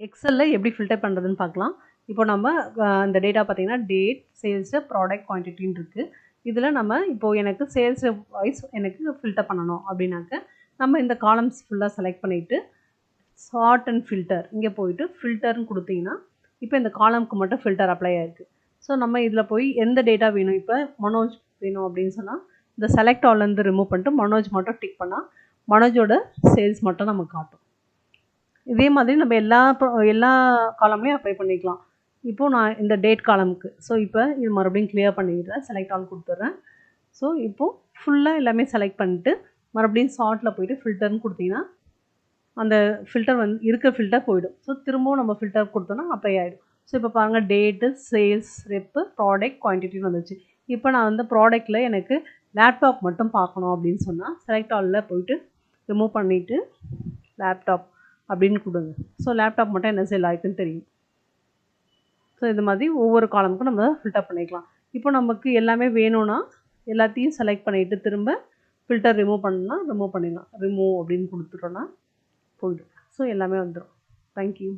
எக்ஸலில் எப்படி ஃபில்டர் பண்ணுறதுன்னு பார்க்கலாம். இப்போ நம்ம இந்த டேட்டா பார்த்தீங்கன்னா டேட், சேல்ஸு, ப்ராடக்ட், குவான்டிட்டின்னு இருக்குது. இதில் நம்ம இப்போது எனக்கு சேல்ஸ் வைஸ் எனக்கு ஃபில்டர் பண்ணணும் அப்படின்னாக்க நம்ம இந்த காலம்ஸ் ஃபுல்லாக செலக்ட் பண்ணிவிட்டு சார்ட் அண்ட் ஃபில்டர் இங்கே போயிட்டு ஃபில்டர்னு கொடுத்தீங்கன்னா இப்போ இந்த காலம்க்கு மட்டும் ஃபில்டர் அப்ளை ஆகிருக்கு. ஸோ நம்ம இதில் போய் எந்த டேட்டா வேணும், இப்போ மனோஜ் வேணும் அப்படின்னு சொன்னால் இந்த செலக்ட் ஆல்லேருந்து ரிமூவ் பண்ணிட்டு மனோஜ் மட்டும் டிக் பண்ணால் மனோஜோட சேல்ஸ் மட்டும் நமக்கு காட்டும். இதே மாதிரி நம்ம எல்லா காலம்லேயும் அப்ளை பண்ணிக்கலாம். இப்போது நான் இந்த டேட் காலமுக்கு இப்போ இது மறுபடியும் கிளியர் பண்ணிடுறேன், செலக்ட் ஆல் கொடுத்துட்றேன். ஸோ இப்போது ஃபுல்லாக எல்லாமே செலக்ட் பண்ணிட்டு மறுபடியும் சார்ட்டில் போய்ட்டு ஃபில்டர்னு கொடுத்தீங்கன்னா அந்த ஃபில்டர் இருக்கிற ஃபில்டர் போயிடும். ஸோ திரும்பவும் நம்ம ஃபில்டர் கொடுத்தோன்னா அப்ளை ஆகிடும். ஸோ இப்போ பாருங்கள் டேட்டு, சேல்ஸ், ரெப்பு, ப்ராடக்ட், குவான்டிட்டின்னு வந்துச்சு. இப்போ நான் ப்ராடக்ட்டில் எனக்கு லேப்டாப் மட்டும் பார்க்கணும் அப்படின்னு சொன்னால் செலக்ட் ஆலில் போயிட்டு ரிமூவ் பண்ணிவிட்டு லேப்டாப் அப்படின்னு கொடுங்க. ஸோ லேப்டாப் மட்டும் என்ன சேல் ஆகிருக்குன்னு தெரியும். ஸோ இது மாதிரி ஒவ்வொரு காலமுக்கும் நம்ம ஃபில்டர் பண்ணிக்கலாம். இப்போ நமக்கு எல்லாமே வேணும்னா எல்லாத்தையும் செலக்ட் பண்ணிவிட்டு திரும்ப ஃபில்டர் ரிமூவ் பண்ணணும்னா ரிமூவ் பண்ணிடலாம். ரிமூவ் அப்படின்னு கொடுத்துட்டோன்னா போய்டும். ஸோ எல்லாமே வந்துடும். தேங்க்யூ.